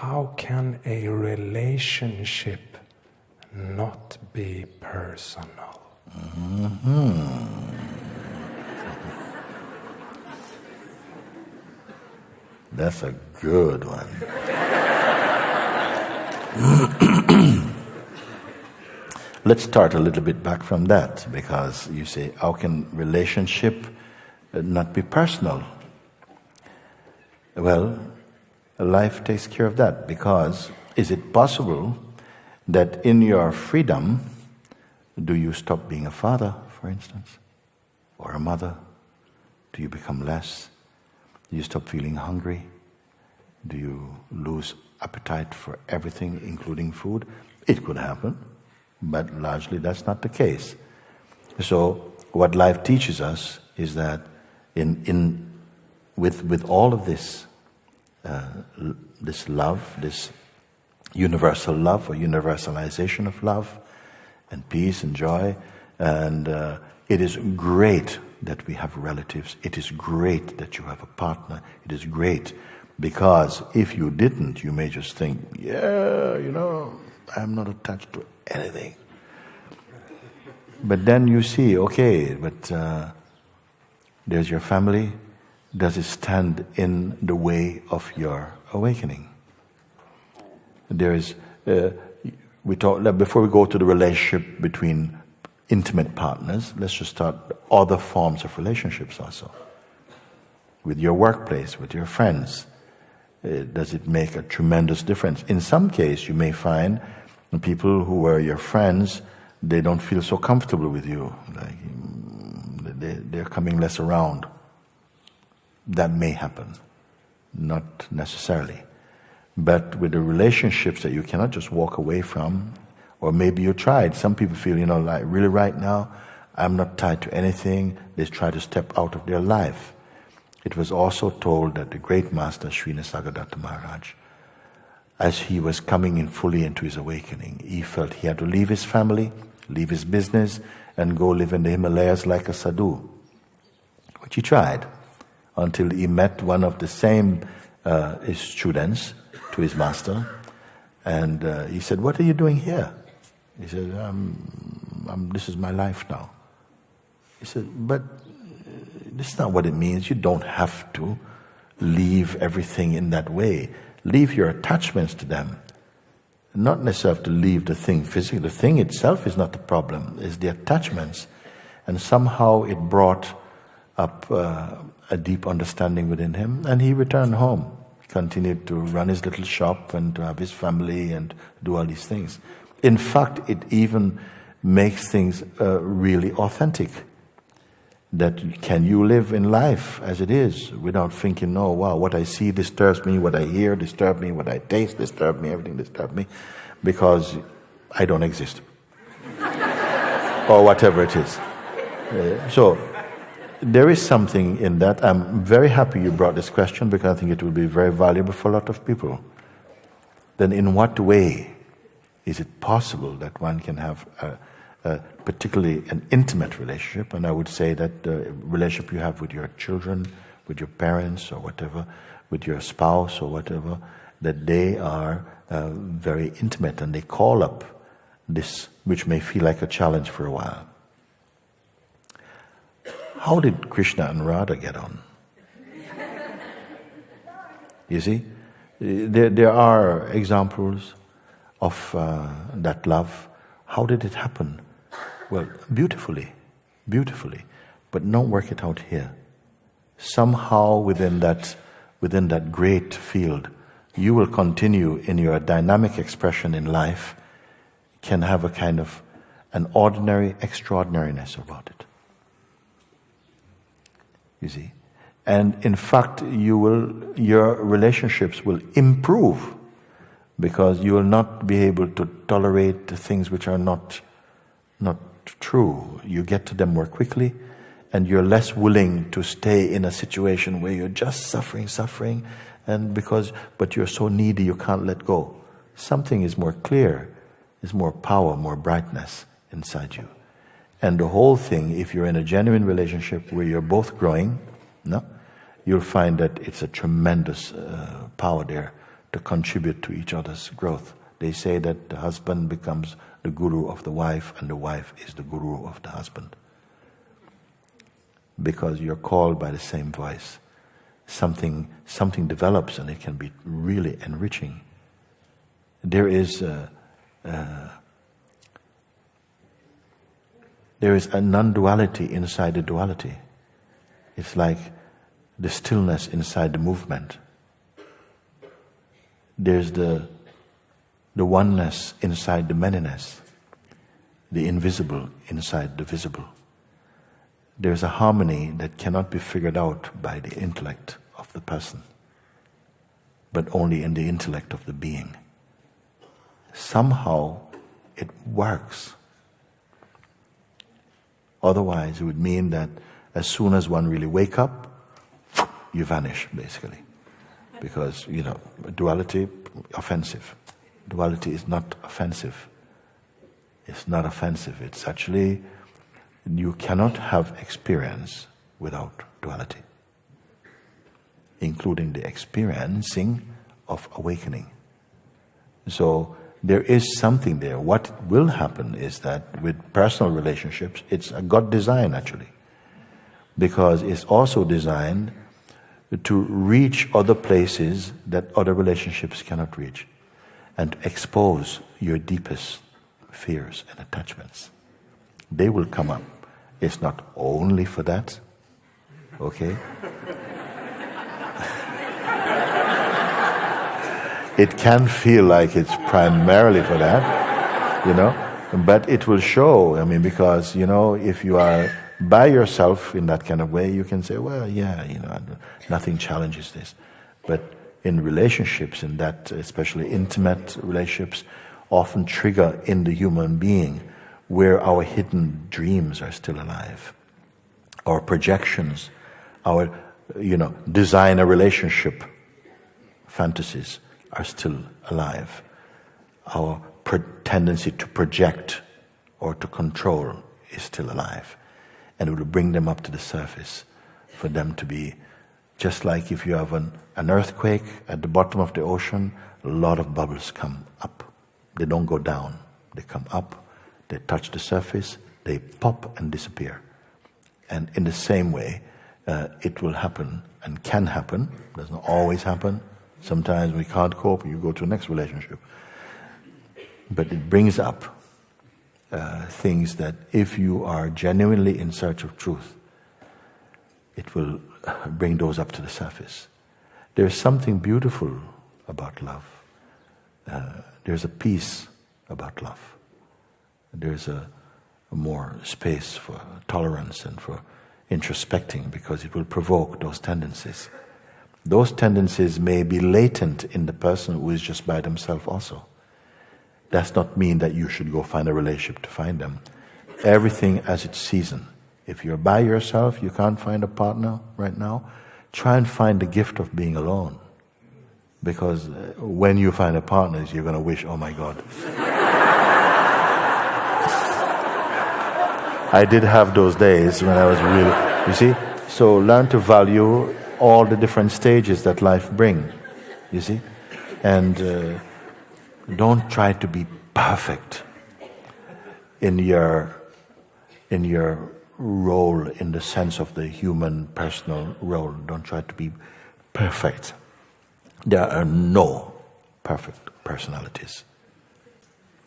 how can a relationship not be personal? That's a good one. Let's start a little bit back from that, because you say, how can relationship not be personal? Well, life takes care of that, because is it possible that in your freedom, do you stop being a father, for instance, or a mother? Do you become less? Do you stop feeling hungry? Do you lose appetite for everything, including food? It could happen, but largely that's not the case. So what life teaches us is that with all of this, this love, this universal love or universalization of love and peace and joy, and it is great that we have relatives. It is great that you have a partner. It is great, because if you didn't, you may just think, I'm not attached to anything. But then you see, okay, but there's your family. Does it stand in the way of your awakening? There is, we talk, before we go to the relationship between intimate partners, let's just start other forms of relationships also. With your workplace, with your friends, does it make a tremendous difference? In some case, you may find people who are your friends, they don't feel so comfortable with you. Like, they're coming less around. That may happen, not necessarily. But with the relationships that you cannot just walk away from, or maybe you tried. Some people feel, like really right now, I'm not tied to anything. They try to step out of their life. It was also told that the great master, Sri Nisargadatta Maharaj, as he was coming in fully into his awakening, he felt he had to leave his family, leave his business, and go live in the Himalayas like a sadhu. Which he tried, until he met one of the same his students to his master, and he said, "What are you doing here?" He said, "This is my life now." He said, "But this is not what it means. You don't have to leave everything in that way. Leave your attachments to them. Not necessarily to leave the thing physically. The thing itself is not the problem, it's the attachments." And somehow it brought up a deep understanding within him, and he returned home. He continued to run his little shop and to have his family and do all these things. In fact, it even makes things really authentic. That can you live in life as it is without thinking, "Oh wow, what I see disturbs me, what I hear disturbs me, what I taste disturbs me, everything disturbs me, because I don't exist." Or whatever it is. So there is something in that. I'm very happy you brought this question, because I think it will be very valuable for a lot of people. Then in what way is it possible that one can have particularly an intimate relationship? And I would say that the relationship you have with your children, with your parents or whatever, with your spouse or whatever, that they are very intimate, and they call up this, which may feel like a challenge for a while. How did Krishna and Radha get on? You see, there are examples of that love. How did it happen? Well, beautifully, but don't work it out here. Somehow within that great field, you will continue in your dynamic expression in life, can have a kind of an ordinary extraordinariness about it. You see? And in fact, your relationships will improve, because you will not be able to tolerate the things which are not true. You get to them more quickly, and you're less willing to stay in a situation where you're just suffering, but you're so needy you can't let go. Something is more clear, is more power, more brightness inside you. And the whole thing, if you're in a genuine relationship where you're both growing, you'll find that it's a tremendous power there to contribute to each other's growth. They say that the husband becomes the guru of the wife and the wife is the guru of the husband. Because you're called by the same voice. Something develops and it can be really enriching. There is a non-duality inside the duality. It's like the stillness inside the movement. There's the oneness inside the manyness, the invisible inside the visible. There's a harmony that cannot be figured out by the intellect of the person, but only in the intellect of the being. Somehow it works. Otherwise it would mean that as soon as one really wake up, you vanish basically. Because, duality, offensive. Duality is not offensive. It's not offensive. It's actually, you cannot have experience without duality, including the experiencing of awakening. So there is something there. What will happen is that with personal relationships, it's a God design actually, because it's also designed to reach other places that other relationships cannot reach, and to expose your deepest fears and attachments. They will come up. It's not only for that, okay? It can feel like it's primarily for that, but it will show, because, if you are by yourself in that kind of way, you can say, well, nothing challenges this. But in relationships, in that, especially intimate relationships, often trigger in the human being where our hidden dreams are still alive. Our projections, our, design a relationship fantasies are still alive. Our tendency to project or to control is still alive. And it will bring them up to the surface for them to be, just like if you have an earthquake at the bottom of the ocean, a lot of bubbles come up. They don't go down. They come up, they touch the surface, they pop and disappear. And in the same way, it will happen and can happen. It doesn't always happen. Sometimes we can't cope, you go to the next relationship. But it brings up things that if you are genuinely in search of truth, it will bring those up to the surface. There's something beautiful about love. There's a peace about love. There's a more space for tolerance and for introspecting, because it will provoke those tendencies. Those tendencies may be latent in the person who is just by themselves also. Does not mean that you should go find a relationship to find them. Everything has its season. If you're by yourself, you can't find a partner right now, try and find the gift of being alone. Because when you find a partner, you're going to wish, oh my God. I did have those days when I was really, you see? So learn to value all the different stages that life brings, you see? And don't try to be perfect in your role, in the sense of the human personal role. Don't try to be perfect. There are no perfect personalities,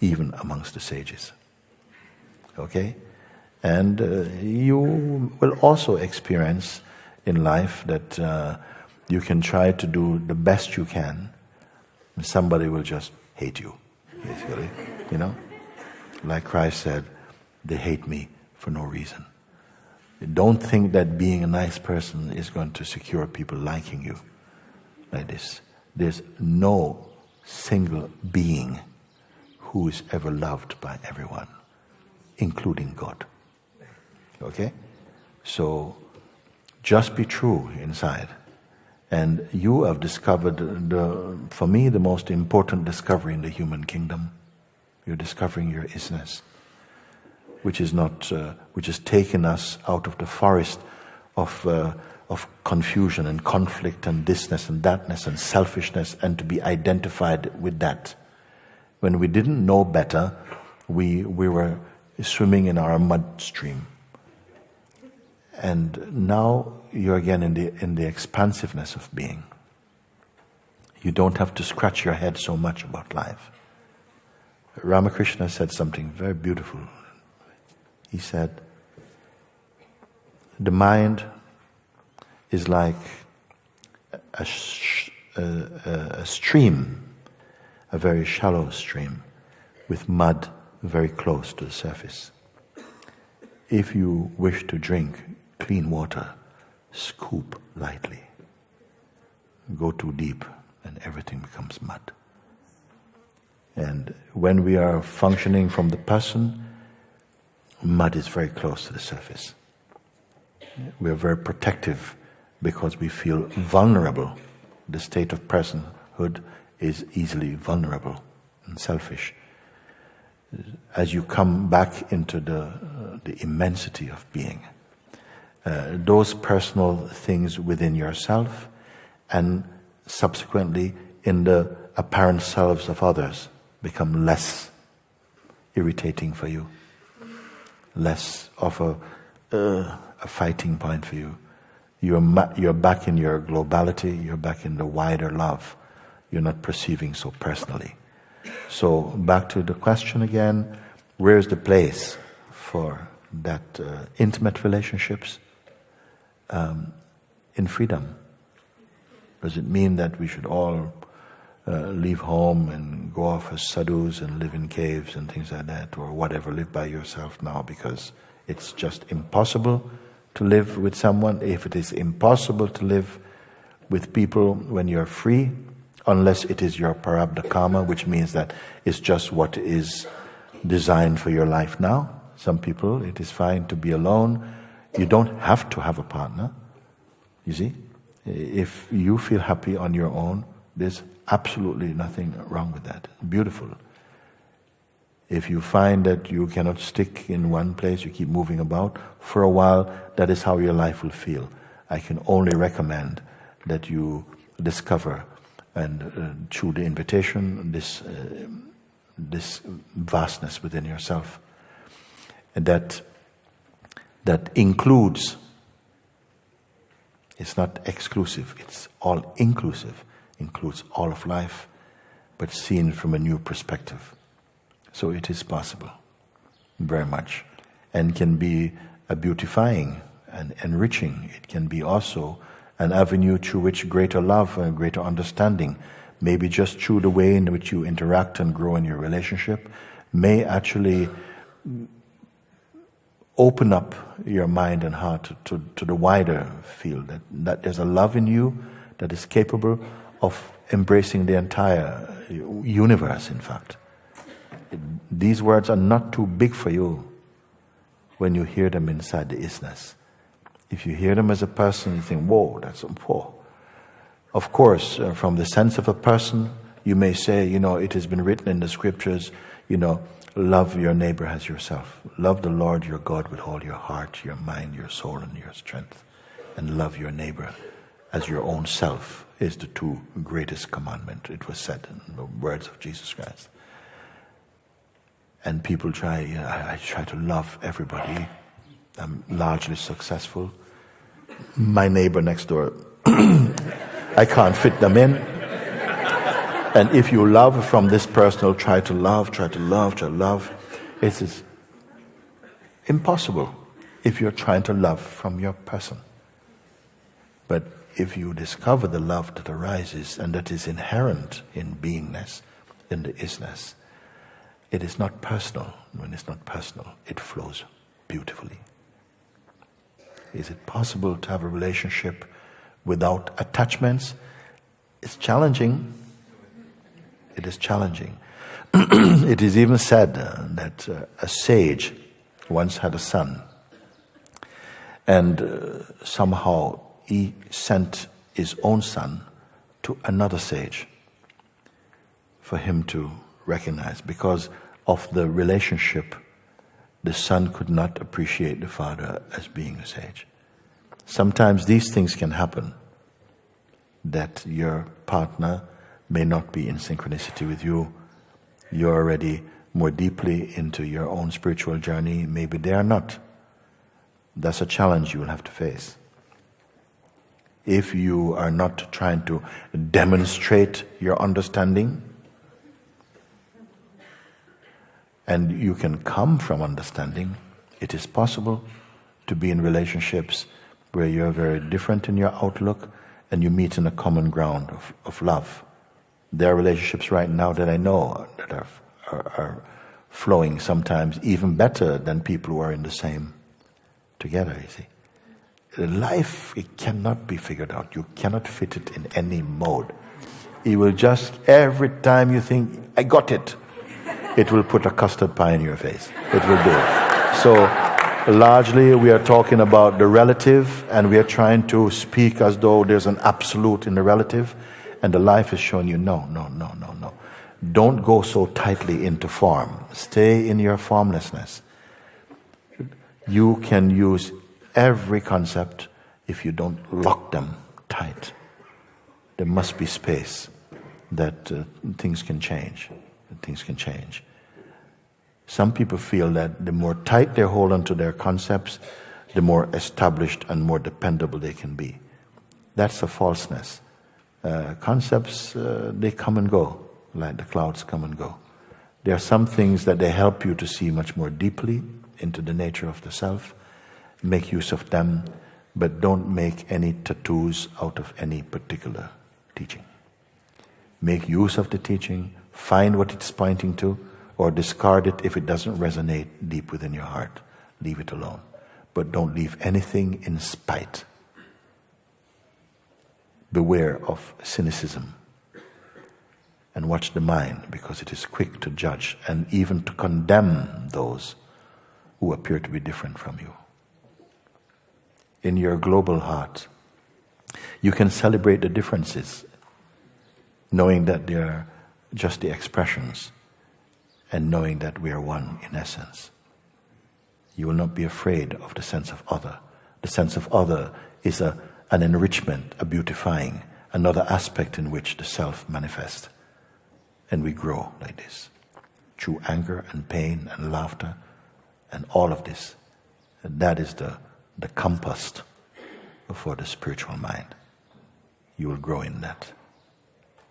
even amongst the sages. Okay? And you will also experience in life that you can try to do the best you can. Somebody will just hate you, basically, Like Christ said, they hate me for no reason. Don't think that being a nice person is going to secure people liking you like this. There's no single being who is ever loved by everyone, including God. Okay? So, just be true inside. And you have discovered, for me, the most important discovery in the human kingdom. You're discovering your isness, which has taken us out of the forest of of confusion and conflict and thisness and thatness and selfishness, and to be identified with that. When we didn't know better, we were swimming in our mud stream. And now you're again in the expansiveness of being. You don't have to scratch your head so much about life. Ramakrishna said something very beautiful. He said, the mind is like a stream, a very shallow stream, with mud very close to the surface. If you wish to drink clean water, scoop lightly. Go too deep and everything becomes mud. And when we are functioning from the person, mud is very close to the surface. We are very protective because we feel vulnerable. The state of personhood is easily vulnerable and selfish. As you come back into the immensity of being, those personal things within yourself and subsequently in the apparent selves of others become less irritating for you, less of a fighting point for you. You're back in your globality, you're back in the wider love. You're not perceiving so personally. So back to the question again, where is the place for that intimate relationships? In freedom. Does it mean that we should all leave home and go off as sadhus and live in caves and things like that, or whatever, live by yourself now because it's just impossible to live with someone? If it is impossible to live with people when you're free, unless it is your parabdha karma, which means that it's just what is designed for your life now. Some people, it is fine to be alone. You don't have to have a partner. You see? If you feel happy on your own, there's absolutely nothing wrong with that. Beautiful. If you find that you cannot stick in one place, you keep moving about, for a while, that is how your life will feel. I can only recommend that you discover and through the invitation, this vastness within yourself. And that includes, it's not exclusive, it's all inclusive, includes all of life, but seen from a new perspective. So it is possible, very much, and can be a beautifying and enriching. It can be also an avenue through which greater love and greater understanding, maybe just through the way in which you interact and grow in your relationship, may actually open up your mind and heart to the wider field, that there's a love in you that is capable of embracing the entire universe, in fact. These words are not too big for you when you hear them inside the isness. If you hear them as a person, you think, whoa, that's whoa. Of course, from the sense of a person, you may say, it has been written in the scriptures, love your neighbor as yourself. Love the Lord your God with all your heart, your mind, your soul, and your strength. And love your neighbor as your own self is the two greatest commandments. It was said in the words of Jesus Christ. And people try, I try to love everybody. I'm largely successful. My neighbor next door, I can't fit them in. And if you love from this personal, try to love, it is impossible if you're trying to love from your person. But if you discover the love that arises and that is inherent in beingness, in the isness, it is not personal. When it's not personal, it flows beautifully. Is it possible to have a relationship without attachments? It's challenging. It is challenging. It is even said that a sage once had a son, and somehow he sent his own son to another sage for him to recognize, because of the relationship. The son could not appreciate the father as being a sage. Sometimes these things can happen, that your partner may not be in synchronicity with you. You're already more deeply into your own spiritual journey. Maybe they are not. That's a challenge you will have to face. If you are not trying to demonstrate your understanding, and you can come from understanding, it is possible to be in relationships where you're very different in your outlook and you meet in a common ground of love. There are relationships right now that I know that are flowing sometimes even better than people who are in the same together, you see. Life, it cannot be figured out. You cannot fit it in any mode. It will just, every time you think, I got it, it will put a custard pie in your face. It will do it. So, largely we are talking about the relative, and we are trying to speak as though there's an absolute in the relative, and the life is showing you, no. Don't go so tightly into form. Stay in your formlessness. You can use every concept if you don't lock them tight. There must be space that things can change. Things can change. Some people feel that the more tight they hold onto their concepts, the more established and more dependable they can be. That's a falseness. Concepts, they come and go, like the clouds come and go. There are some things that they help you to see much more deeply into the nature of the self. Make use of them, but don't make any tattoos out of any particular teaching. Make use of the teaching, find what it's pointing to, or discard it if it doesn't resonate deep within your heart. Leave it alone. But don't leave anything in spite. Beware of cynicism. And watch the mind, because it is quick to judge and even to condemn those who appear to be different from you. In your global heart, you can celebrate the differences, knowing that they are just the expressions, and knowing that we are one in essence. You will not be afraid of the sense of other. The sense of other is an enrichment, a beautifying, another aspect in which the self manifests. And we grow like this, through anger and pain and laughter and all of this. And that is the compass for the spiritual mind. You will grow in that.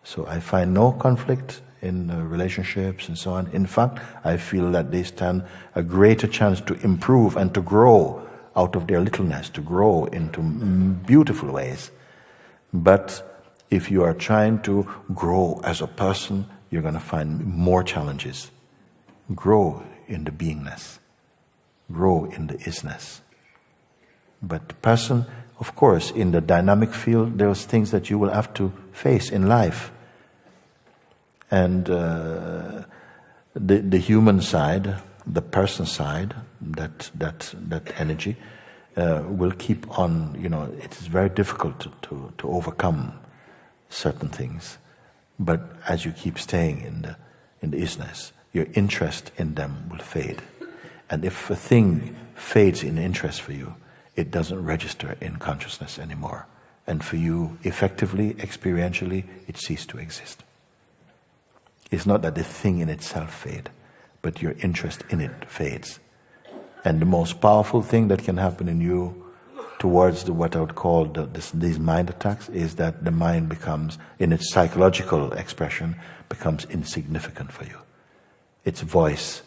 So I find no conflict in relationships and so on. In fact, I feel that they stand a greater chance to improve and to grow out of their littleness, to grow into beautiful ways. But if you are trying to grow as a person, you're going to find more challenges. Grow in the beingness. Grow in the isness. But the person, of course, in the dynamic field, there's things that you will have to face in life. And the human side, the person side, that energy, will keep on, it is very difficult to overcome certain things. But as you keep staying in the isness, your interest in them will fade. And if a thing fades in interest for you, it doesn't register in consciousness anymore. And for you, effectively, experientially, it ceases to exist. It's not that the thing in itself fades, but your interest in it fades. And the most powerful thing that can happen in you towards what I would call these mind attacks is that the mind becomes, in its psychological expression, becomes insignificant for you. Its voice,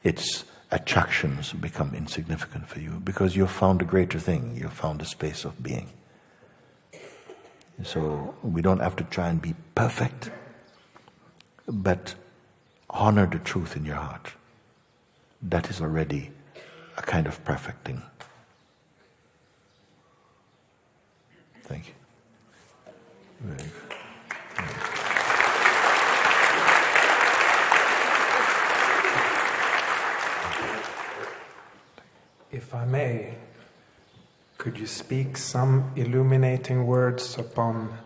its attractions become insignificant for you because you've found a greater thing. You've found a space of being. So we don't have to try and be perfect, but honor the truth in your heart. That is already a kind of perfecting. Thank you. Very good. If I may, could you speak some illuminating words upon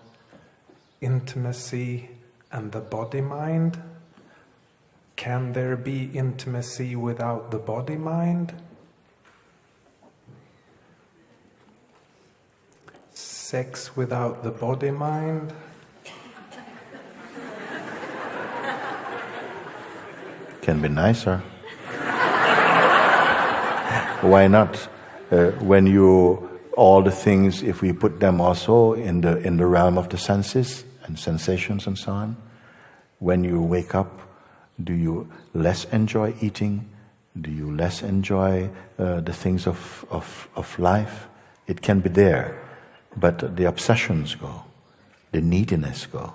intimacy and the body-mind? Can there be intimacy without the body-mind? sex without the body-mind? Can be nicer. Why not? When all the things, if we put them also in the realm of the senses and sensations and so on, when you wake up, do you less enjoy eating? Do you less enjoy the things of life? It can be there, but the obsessions go, the neediness go.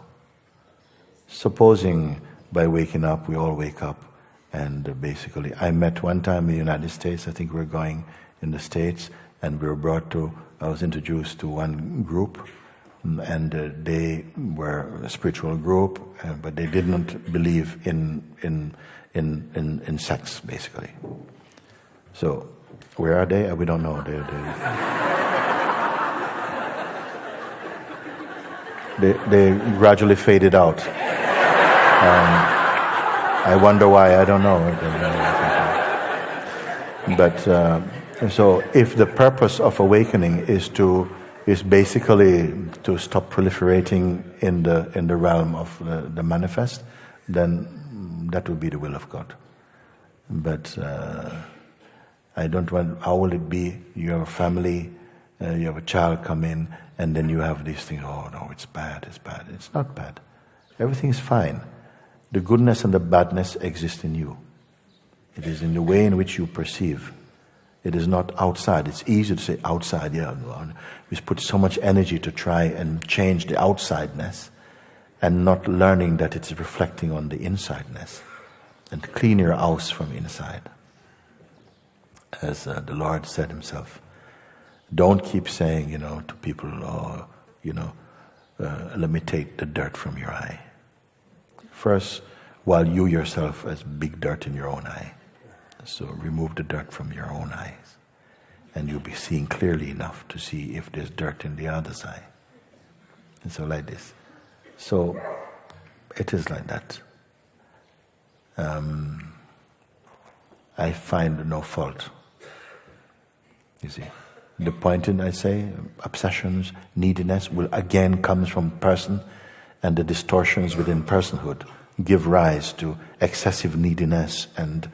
Supposing by waking up, we all wake up, and basically, I met one time in the United States, I think we were going in the States, and I was introduced to one group, and they were a spiritual group, but they didn't believe in sex, basically. So, where are they? We don't know. They gradually faded out. I wonder why. I don't know. But so, if the purpose of awakening is basically to stop proliferating in the realm of the manifest, then that would be the will of God. But I don't want. How will it be? You have a family, you have a child come in, and then you have these things. Oh no, it's bad. It's bad. It's not bad. Everything is fine. The goodness and the badness exist in you. It is in the way in which you perceive. It is not outside. It's easy to say outside. Yeah, we put so much energy to try and change the outsideness, and not learning that it's reflecting on the insideness, and clean your house from inside. As the Lord said Himself, don't keep saying, to people, let me take the dirt from your eye. First, while you yourself has big dirt in your own eye. So remove the dirt from your own eyes, and you'll be seeing clearly enough to see if there's dirt in the other's eye. And so like this. So it is like that. I find no fault. You see, the point in I say obsessions, neediness will again comes from person, and the distortions within personhood give rise to excessive neediness and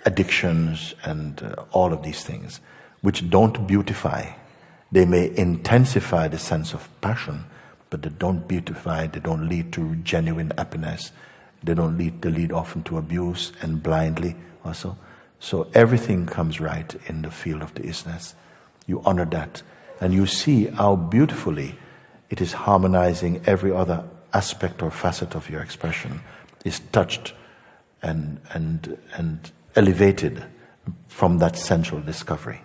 addictions and all of these things, which don't beautify. They may intensify the sense of passion, but they don't beautify. They don't lead to genuine happiness. They lead often to abuse and blindly also. So everything comes right in the field of the isness. You honor that, and you see how beautifully it is harmonizing. Every other aspect or facet of your expression is touched and elevated from that central discovery.